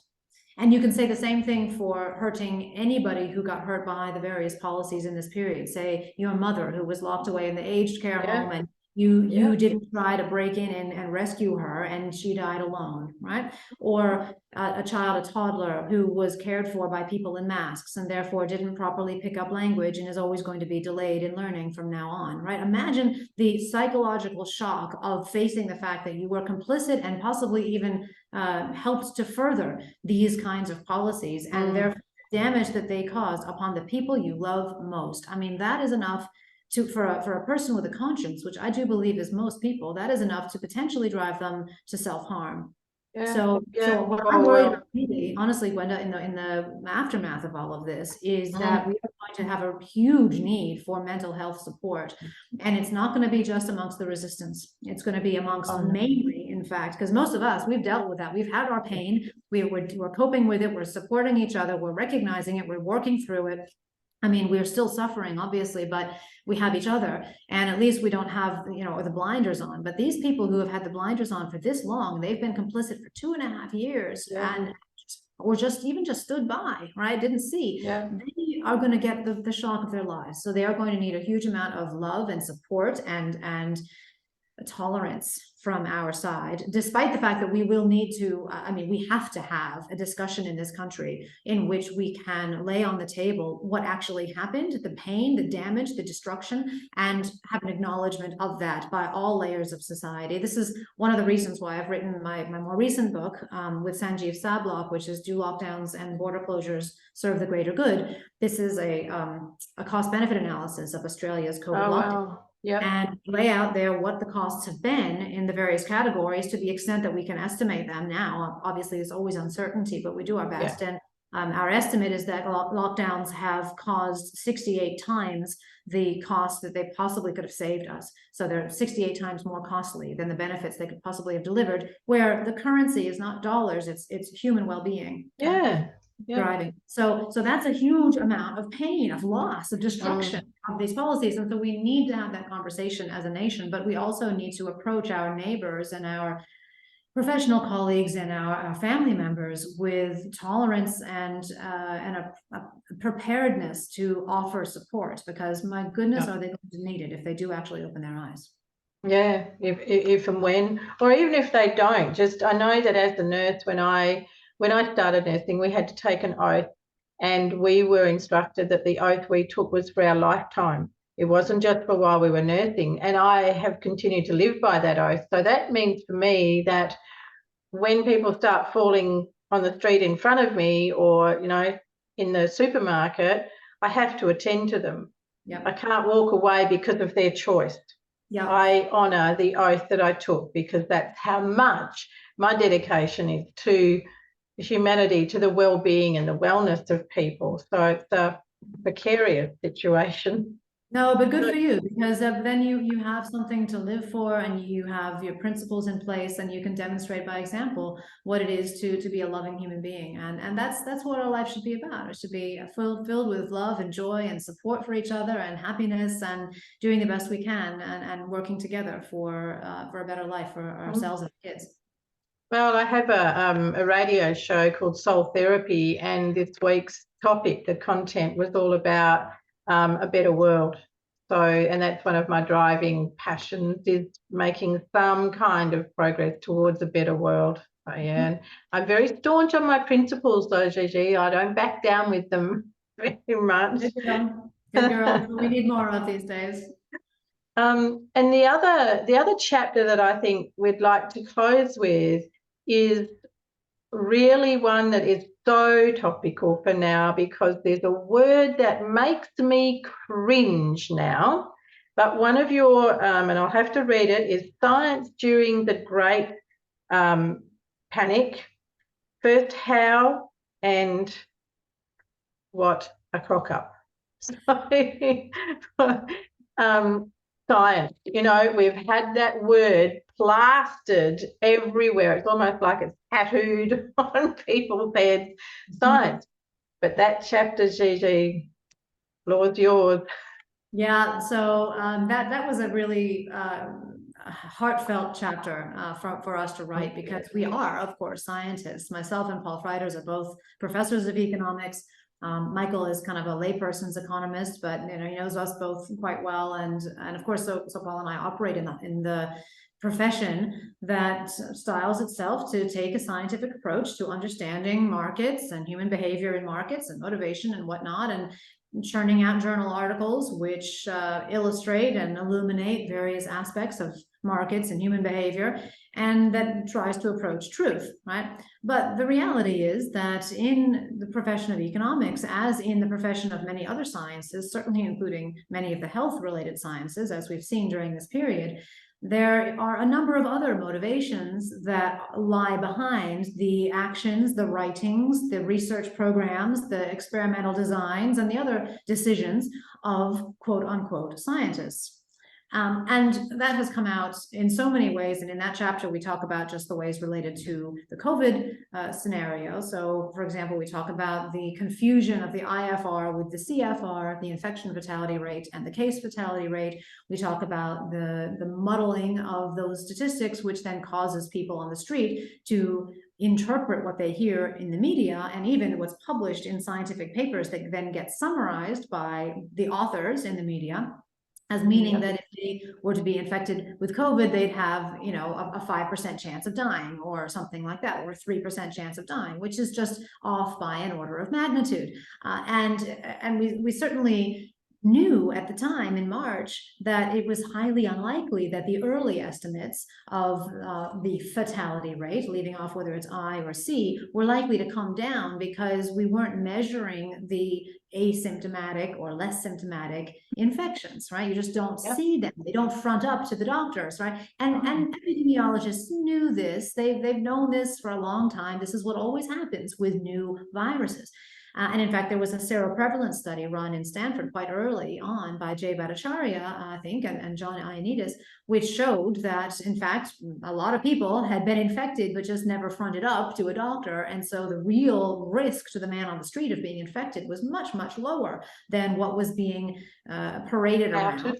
And you can say the same thing for hurting anybody who got hurt by the various policies in this period. Say your mother who was locked away in the aged care home, and you didn't try to break in and rescue her, and she died alone, right? Or a child, a toddler who was cared for by people in masks and therefore didn't properly pick up language and is always going to be delayed in learning from now on, right? Imagine the psychological shock of facing the fact that you were complicit and possibly even helped to further these kinds of policies, and therefore the damage that they caused upon the people you love most. I mean, that is enough for a person with a conscience, which I do believe is most people, that is enough to potentially drive them to self-harm. So what I'm worried about, really, honestly, Gwenda, in the aftermath of all of this, is that we are going to have a huge need for mental health support, and it's not going to be just amongst the resistance. It's going to be amongst mainly, in fact, because most of us, we've dealt with that. We've had our pain. We're coping with it. We're supporting each other. We're recognizing it. We're working through it. I mean, we're still suffering, obviously, but we have each other, and at least we don't have, the blinders on. But these people who have had the blinders on for this long, they've been complicit for 2.5 years, or just stood by, right? Didn't see. They are going to get the shock of their lives. So they are going to need a huge amount of love and support and tolerance from our side, despite the fact that we will need to, we have to have a discussion in this country in which we can lay on the table what actually happened, the pain, the damage, the destruction, and have an acknowledgement of that by all layers of society. This is one of the reasons why I've written my more recent book with Sanjeev Sablock, which is Do Lockdowns and Border Closures Serve the Greater Good? This is a cost-benefit analysis of Australia's COVID lockdown. And lay out there what the costs have been in the various categories to the extent that we can estimate them now. Obviously, there's always uncertainty, but we do our best. And our estimate is that lockdowns have caused 68 times the cost that they possibly could have saved us. So they're 68 times more costly than the benefits they could possibly have delivered, where the currency is not dollars, it's human well-being. Driving. So that's a huge amount of pain, of loss, of destruction of these policies. And so we need to have that conversation as a nation, but we also need to approach our neighbors and our professional colleagues and our family members with tolerance and a preparedness to offer support, because my goodness, are they going to need it if they do actually open their eyes? If and when, or even if they don't. I know that as a nurse, when I started nursing, we had to take an oath, and we were instructed that the oath we took was for our lifetime. It wasn't just for while we were nursing, and I have continued to live by that oath. So that means for me that when people start falling on the street in front of me, or, in the supermarket, I have to attend to them. I can't walk away because of their choice. I honour the oath that I took, because that's how much my dedication is to humanity, to the well-being and the wellness of people. So it's a precarious situation. No, but good for you, because then you have something to live for, and you have your principles in place, and you can demonstrate by example what it is to be a loving human being, and that's what our life should be about. It should be filled with love and joy and support for each other and happiness, and doing the best we can, and working together for a better life for ourselves and kids. Well, I have a radio show called Soul Therapy, and this week's topic, the content, was all about a better world. So, and that's one of my driving passions, is making some kind of progress towards a better world. So, yeah, and I'm very staunch on my principles, though, Gigi. I don't back down with them very much. Good girl. We need more of these days. And the other chapter that I think we'd like to close with is really one that is so topical for now, because there's a word that makes me cringe now. But one of your, and I'll have to read it, is science during the Great Panic. First, how and what a crock up. So, science, you know, we've had that word plastered everywhere. It's almost like it's tattooed on people's heads, science. But that chapter, Gigi, floor's yours. Yeah, so that was a really heartfelt chapter for us to write, because we are, of course, scientists. Myself and Paul Freiders are both professors of economics. Michael is kind of a layperson's economist, but he knows us both quite well, and of course, so Paul and I operate in the profession that styles itself to take a scientific approach to understanding markets and human behavior in markets and motivation and whatnot, and churning out journal articles which illustrate and illuminate various aspects of markets and human behavior, and that tries to approach truth, right? But the reality is that in the profession of economics, as in the profession of many other sciences, certainly including many of the health-related sciences, as we've seen during this period, there are a number of other motivations that lie behind the actions, the writings, the research programs, the experimental designs, and the other decisions of quote unquote scientists. And that has come out in so many ways. And in that chapter, we talk about just the ways related to the COVID scenario. So, for example, we talk about the confusion of the IFR with the CFR, the infection fatality rate and the case fatality rate. We talk about the muddling of those statistics, which then causes people on the street to interpret what they hear in the media, and even what's published in scientific papers that then get summarized by the authors in the media as meaning that if they were to be infected with COVID, they'd have, a 5% chance of dying or something like that, or 3% chance of dying, which is just off by an order of magnitude. And we certainly knew at the time in March that it was highly unlikely that the early estimates of the fatality rate, leaving off whether it's I or C, were likely to come down, because we weren't measuring the asymptomatic or less symptomatic infections, right? You just don't see them. They don't front up to the doctors, right? And epidemiologists knew this. They've known this for a long time. This is what always happens with new viruses. And in fact, there was a seroprevalence study run in Stanford quite early on by Jay Bhattacharya, I think, and John Ioannidis, which showed that, in fact, a lot of people had been infected, but just never fronted up to a doctor. And so the real risk to the man on the street of being infected was much, much lower than what was being paraded around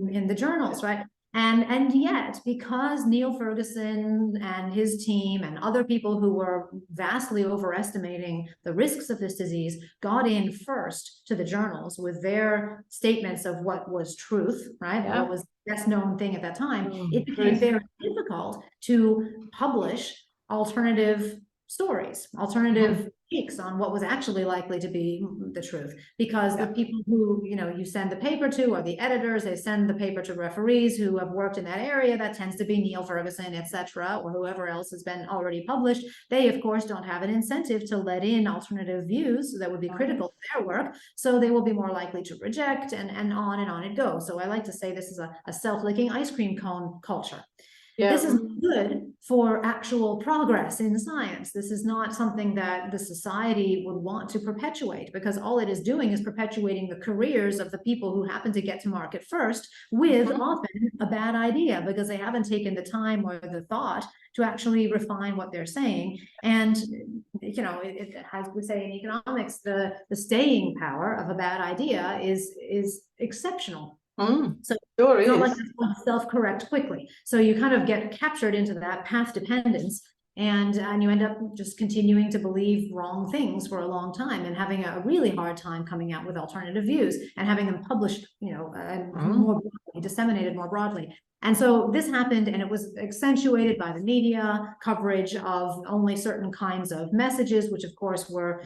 in the journals, right? And yet, because Neil Ferguson and his team and other people who were vastly overestimating the risks of this disease got in first to the journals with their statements of what was truth, right? What was the best known thing at that time, it became very difficult to publish alternative stories, alternative takes on what was actually likely to be the truth, because the people who you send the paper to are the editors. They send the paper to referees who have worked in that area. That tends to be Neil Ferguson, etc., or whoever else has been already published. They, of course, don't have an incentive to let in alternative views that would be critical to their work, so they will be more likely to reject, and on it goes. So I like to say this is a self-licking ice cream cone culture. This is good for actual progress in science. This is not something that the society would want to perpetuate, because all it is doing is perpetuating the careers of the people who happen to get to market first with often a bad idea, because they haven't taken the time or the thought to actually refine what they're saying. And, you know, as we say in economics, the staying power of a bad idea is exceptional. So sure it's is. not like it's going to self-correct quickly. So you kind of get captured into that path dependence, and you end up just continuing to believe wrong things for a long time, and having a really hard time coming out with alternative views and having them published, you know, more broadly, disseminated more broadly. And so this happened, and it was accentuated by the media coverage of only certain kinds of messages, which of course were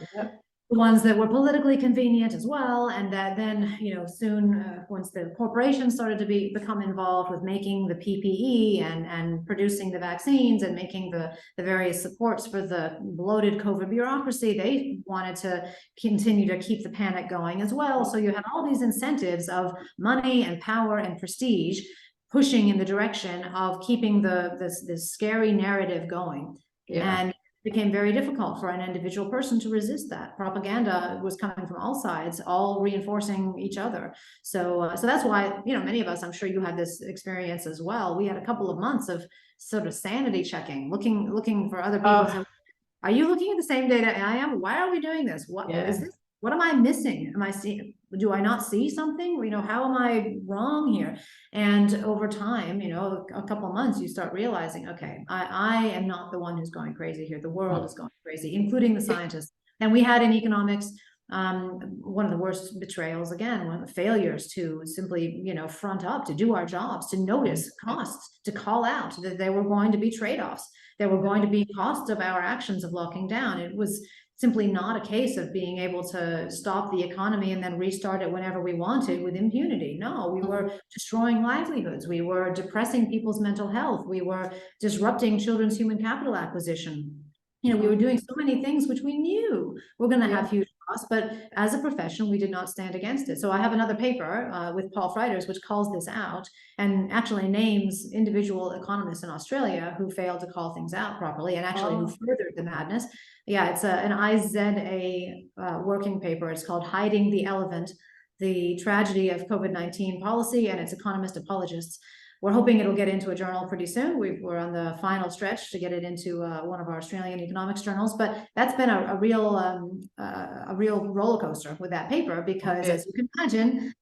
the ones that were politically convenient as well. And that then, you know, soon once the corporations started to become involved with making the PPE and producing the vaccines and making the various supports for the bloated COVID bureaucracy, they wanted to continue to keep the panic going as well. So you had all these incentives of money and power and prestige pushing in the direction of keeping this scary narrative going. And became very difficult for an individual person to resist that. Propaganda was coming from all sides, all reinforcing each other. So that's why, you know, many of us, I'm sure you had this experience as well. We had a couple of months of sort of sanity checking, looking for other people. Are you looking at the same data I am? Why are we doing this? What is this? What am I missing? Am I seeing? Do I not see something? You know, how am I wrong here? And over time, you know, a couple of months, you start realizing, okay, I am not the one who's going crazy here. The world is going crazy, including the scientists. And we had in economics one of the worst betrayals, again, one of the failures to simply, you know, front up, to do our jobs, to notice costs, to call out that there were going to be trade-offs. There were going to be costs of our actions of locking down. It was simply not a case of being able to stop the economy and then restart it whenever we wanted with impunity. No, we were destroying livelihoods. We were depressing people's mental health. We were disrupting children's human capital acquisition. You know, we were doing so many things which we knew were going to have huge costs, but as a profession, we did not stand against it. So I have another paper with Paul Freiters, which calls this out and actually names individual economists in Australia who failed to call things out properly and actually who furthered the madness. Yeah, it's an IZA working paper. It's called Hiding the Elephant, the Tragedy of COVID-19 Policy and its Economist Apologists. We're hoping it'll get into a journal pretty soon. We're on the final stretch to get it into one of our Australian economics journals, but that's been a real roller coaster with that paper, because as you can imagine,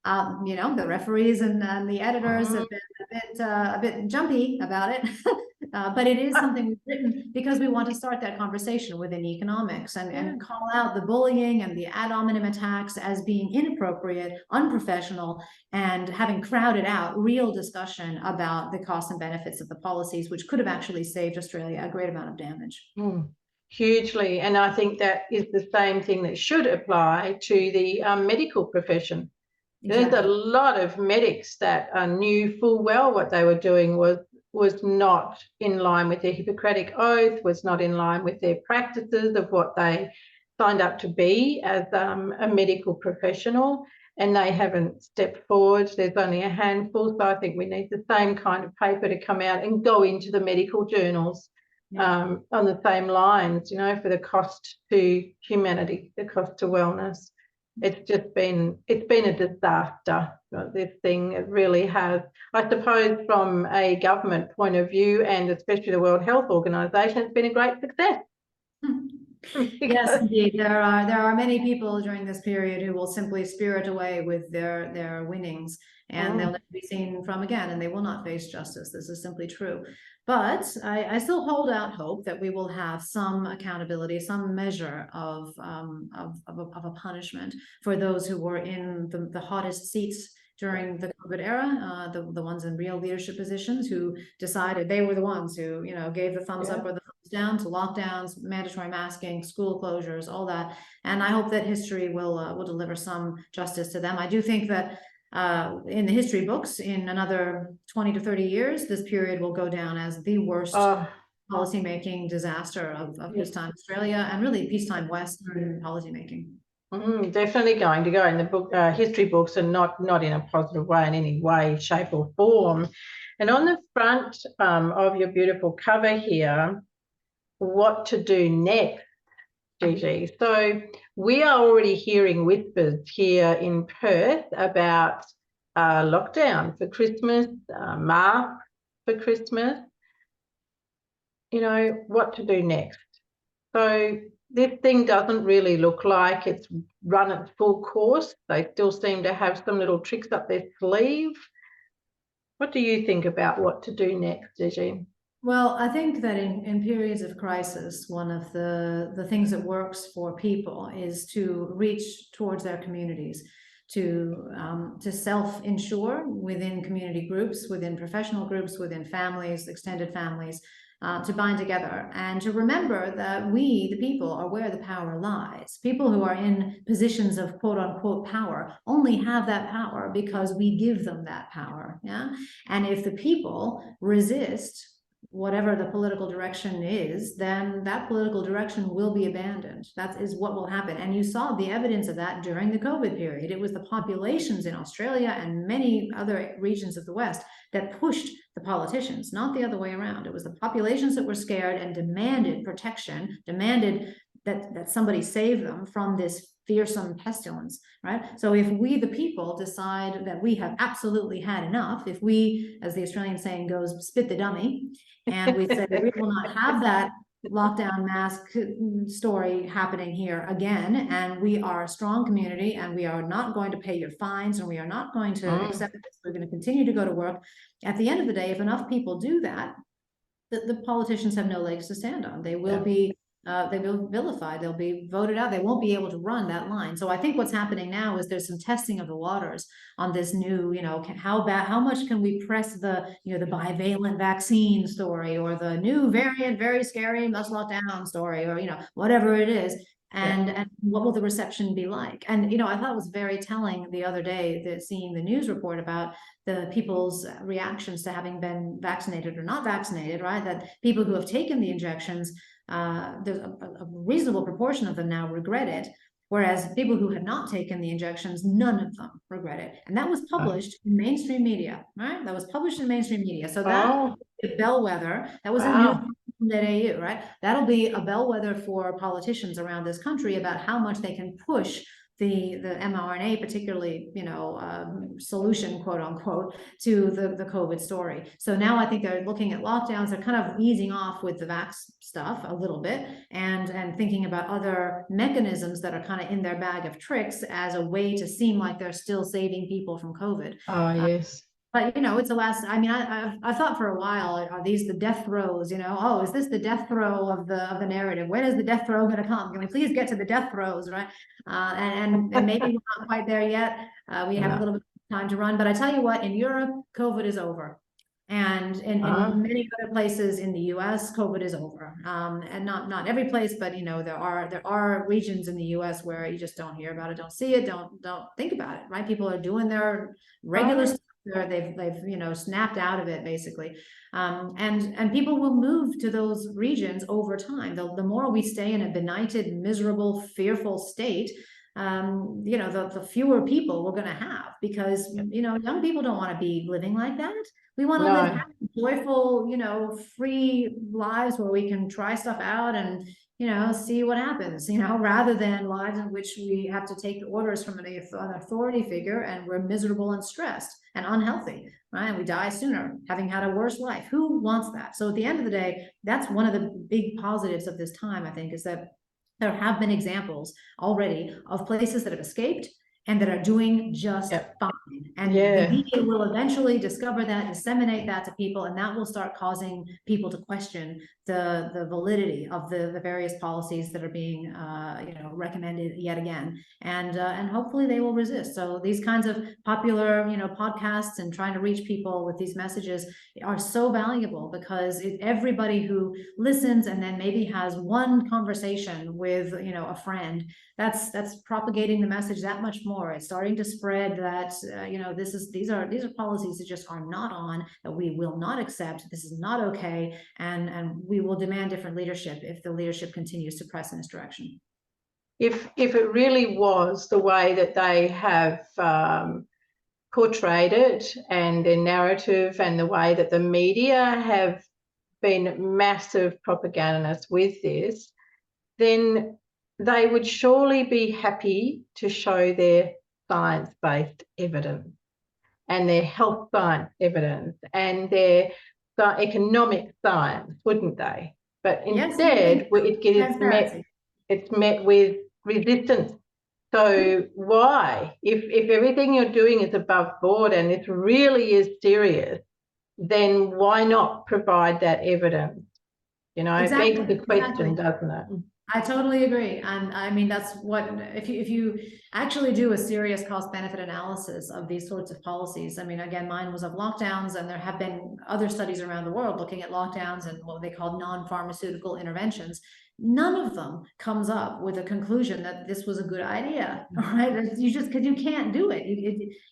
you know, the referees and the editors have been a bit jumpy about it. But it is something we've written because we want to start that conversation within economics and call out the bullying and the ad hominem attacks as being inappropriate, unprofessional, and having crowded out real discussion about the costs and benefits of the policies, which could have actually saved Australia a great amount of damage. Hugely. And I think that is the same thing that should apply to the medical profession. Exactly. There's a lot of medics that knew full well what they were doing was not in line with their Hippocratic oath, was not in line with their practices of what they signed up to be as a medical professional, and they haven't stepped forward. There's only a handful, so I think we need the same kind of paper to come out and go into the medical journals on the same lines, you know, for the cost to humanity, the cost to wellness. It's been a disaster, this thing. It really has. I suppose from a government point of view, and especially the World Health Organization, it's been a great success. Yes, indeed. There are many people during this period who will simply spirit away with their winnings, and they'll never be seen from again, and they will not face justice. This is simply true. But I still hold out hope that we will have some accountability, some measure of a punishment for those who were in the hottest seats during the COVID era, the ones in real leadership positions who decided they were the ones who, you know, gave the thumbs up or the thumbs down to lockdowns, mandatory masking, school closures, all that. And I hope that history will deliver some justice to them. I do think that in the history books, in another 20 to 30 years, this period will go down as the worst policymaking disaster of peacetime Australia and really peacetime Western policymaking. Definitely going to go in the book, history books, and not in a positive way in any way, shape, or form. And on the front of your beautiful cover here, what to do next, Gigi. So we are already hearing whispers here in Perth about lockdown for Christmas, masks for Christmas. You know, what to do next. So this thing doesn't really look like it's run its full course. They still seem to have some little tricks up their sleeve. What do you think about what to do next, Gigi? Well, I think that in periods of crisis, one of the things that works for people is to reach towards their communities, to self-insure within community groups, within professional groups, within families, extended families, to bind together and to remember that we, the people, are where the power lies. People who are in positions of quote unquote power only have that power because we give them that power. Yeah. And if the people resist whatever the political direction is, then that political direction will be abandoned. That is what will happen. And you saw the evidence of that during the COVID period. It was the populations in Australia and many other regions of the West that pushed the politicians, not the other way around. It was the populations that were scared and demanded protection, demanded that somebody save them from this fearsome pestilence, right? So if we, the people, decide that we have absolutely had enough, if we, as the Australian saying goes, spit the dummy, and we say we will not have that lockdown mask story happening here again, and we are a strong community, and we are not going to pay your fines, and we are not going to accept this, we're going to continue to go to work. At the end of the day, if enough people do that, the politicians have no legs to stand on. They will be they will vilified, they'll be voted out, they won't be able to run that line. So I think what's happening now is there's some testing of the waters on this new, how much can we press the, the bivalent vaccine story, or the new variant, very scary, must lock down story, or, whatever it is. And what will the reception be like? And, I thought it was very telling the other day that seeing the news report about the people's reactions to having been vaccinated or not vaccinated, right? That people who have taken the injections, there's a reasonable proportion of them now regret it, whereas people who had not taken the injections, none of them regret it. And that was published in mainstream media, right? That was published in mainstream media. So that bellwether, that was a news .au, right? That'll be a bellwether for politicians around this country about how much they can push the mRNA, particularly, solution, quote unquote, to the COVID story. So now I think they're looking at lockdowns. They're kind of easing off with the vax stuff a little bit, and thinking about other mechanisms that are kind of in their bag of tricks as a way to seem like they're still saving people from COVID. Oh, yes. But it's a last. I mean, I thought for a while, are these the death throes? Oh, is this the death throw of the narrative? When is the death throw going to come? Can we please get to the death throes, right? And maybe we're not quite there yet. We have a little bit of time to run. But I tell you what, in Europe, COVID is over, and in many other places in the U.S., COVID is over. And not every place, but there are regions in the U.S. where you just don't hear about it, don't see it, don't think about it, right? People are doing their regular stuff. They've snapped out of it basically, and people will move to those regions over time. The more we stay in a benighted, miserable, fearful state, the fewer people we're going to have, because young people don't want to be living like that. We want to live happy, joyful, free lives where we can try stuff out and see what happens, rather than lives in which we have to take orders from an authority figure and we're miserable and stressed and unhealthy, right? And we die sooner, having had a worse life. Who wants that? So at the end of the day, that's one of the big positives of this time, I think, is that there have been examples already of places that have escaped and that are doing just fine. And the media will eventually discover that, disseminate that to people, and that will start causing people to question the validity of the various policies that are being recommended yet again. And hopefully they will resist. So these kinds of popular podcasts and trying to reach people with these messages are so valuable, because everybody who listens and then maybe has one conversation with a friend, that's propagating the message that much more. It's starting to spread that these are policies that just are not on, that we will not accept. This is not okay, and we will demand different leadership if the leadership continues to press in this direction. if it really was the way that they have portrayed it, and their narrative, and the way that the media have been massive propagandists with this, then they would surely be happy to show their science-based evidence and their health science evidence and their economic science, wouldn't they? But instead, it's met with resistance. So why, if everything you're doing is above board and this really is serious, then why not provide that evidence? You know, Exactly. it begs the question, doesn't it? I totally agree. And I mean, that's what, if you actually do a serious cost benefit analysis of these sorts of policies, I mean, again, mine was of lockdowns, and there have been other studies around the world looking at lockdowns and what they call non-pharmaceutical interventions. None of them comes up with a conclusion that this was a good idea, right? You just, because you can't do it.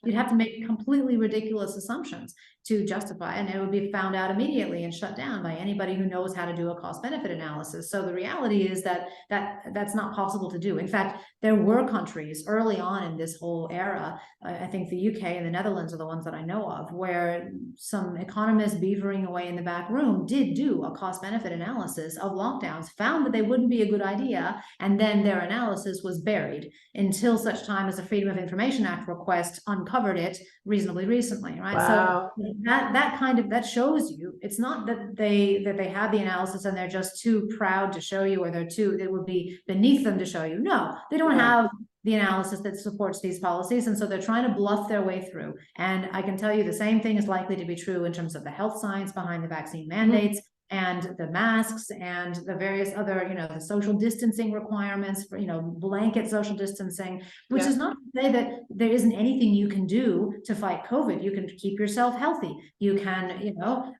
You'd have to make completely ridiculous assumptions to justify, and it would be found out immediately and shut down by anybody who knows how to do a cost benefit analysis. So the reality is that's not possible to do. In fact, there were countries early on in this whole era, I think the UK and the Netherlands are the ones that I know of, where some economists beavering away in the back room did do a cost benefit analysis of lockdowns, found that they wouldn't be a good idea, and then their analysis was buried until such time as the Freedom of Information Act request uncovered it reasonably recently, right? Wow. So that kind of, that shows you, it's not that they have the analysis and they're just too proud to show you, or it would be beneath them to show you. No, they don't have the analysis that supports these policies, and so they're trying to bluff their way through. And I can tell you the same thing is likely to be true in terms of the health science behind the vaccine mandates, and the masks, and the various other, the social distancing requirements for, blanket social distancing, which is not to say that there isn't anything you can do to fight COVID. You can keep yourself healthy. You can,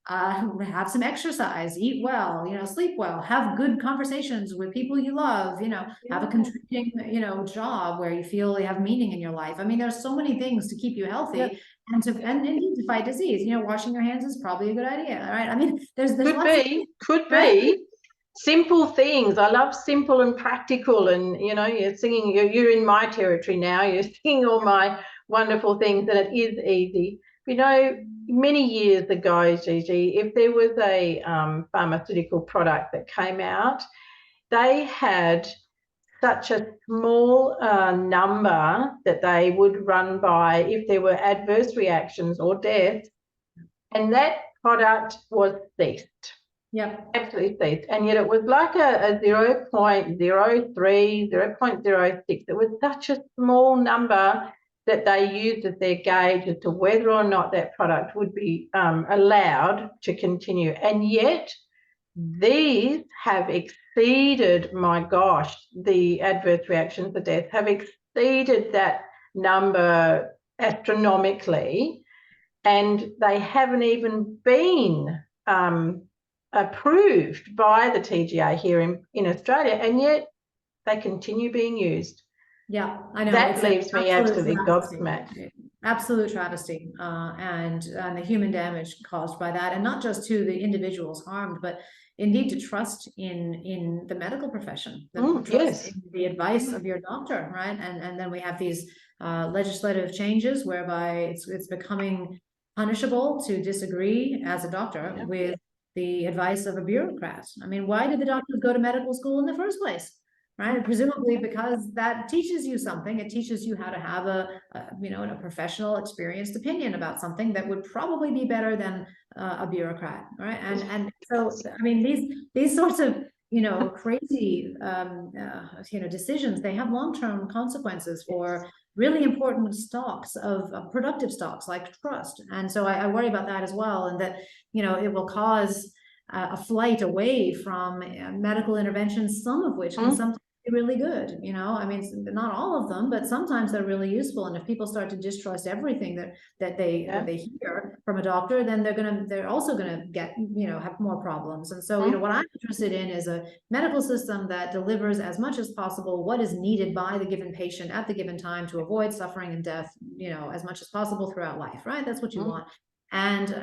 have some exercise, eat well, sleep well, have good conversations with people you love, have a contributing, job where you feel you have meaning in your life. I mean, there's so many things to keep you healthy. And indeed to fight disease, washing your hands is probably a good idea, right? I mean, there's could be simple things. I love simple and practical, and you're singing. You're in my territory now. You're singing all my wonderful things, and it is easy. Many years ago, Gigi, if there was a pharmaceutical product that came out, they had such a small number that they would run by if there were adverse reactions or death, and that product was ceased. Yep. Absolutely ceased. And yet it was like a 0.03, 0.06. It was such a small number that they used as their gauge as to whether or not that product would be allowed to continue. And yet these have exceeded, my gosh, the adverse reactions, the deaths have exceeded that number astronomically, and they haven't even been approved by the TGA here in Australia, and yet they continue being used. Yeah, I know. That leaves me absolutely gobsmacked. Absolute travesty, and the human damage caused by that, and not just to the individuals harmed, but indeed to trust in the medical profession, trust in the advice of your doctor, right? And then we have these legislative changes whereby it's becoming punishable to disagree as a doctor with the advice of a bureaucrat. I mean, why did the doctors go to medical school in the first place? Right, presumably because that teaches you something. It teaches you how to have a professional, experienced opinion about something that would probably be better than a bureaucrat, right? And so, I mean, these sorts of crazy decisions, they have long-term consequences for really important stocks of productive stocks like trust. And so I worry about that as well, and that it will cause a flight away from medical interventions, some of which can sometimes be really good. I mean, not all of them, but sometimes they're really useful. And if people start to distrust everything that they hear from a doctor, then they're also gonna get have more problems. And so what I'm interested in is a medical system that delivers as much as possible what is needed by the given patient at the given time to avoid suffering and death, as much as possible throughout life, right? That's what you want. And,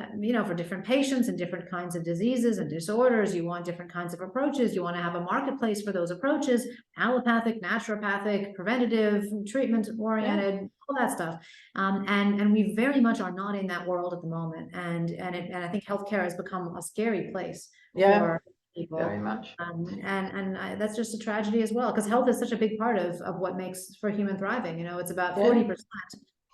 for different patients and different kinds of diseases and disorders, you want different kinds of approaches. You want to have a marketplace for those approaches, allopathic, naturopathic, preventative, treatment-oriented, all that stuff. And we very much are not in that world at the moment. And I think healthcare has become a scary place for people. Very much. That's just a tragedy as well, because health is such a big part of what makes for human thriving. It's about 40%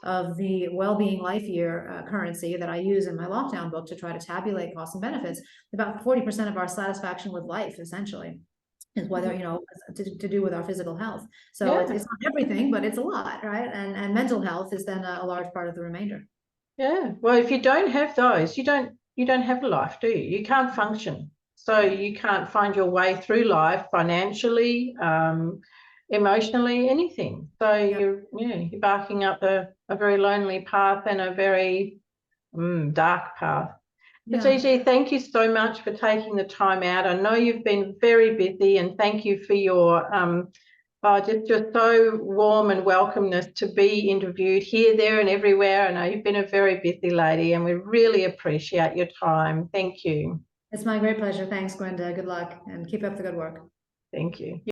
of the well-being life year currency that I use in my lockdown book to try to tabulate costs and benefits. About 40% of our satisfaction with life, essentially, is whether, to do with our physical health. So it's not everything, but it's a lot, right? And mental health is then a large part of the remainder. Yeah. Well, if you don't have those, you don't have a life, do you? You can't function. So you can't find your way through life financially, emotionally, anything. So you're barking up a very lonely path and a very dark path. But Gigi, thank you so much for taking the time out. I know you've been very busy, and thank you for your just so warm and welcomeness to be interviewed here, there and everywhere. I know you've been a very busy lady, and we really appreciate your time. Thank you. It's my great pleasure. Thanks, Gwenda. Good luck and keep up the good work. Thank you.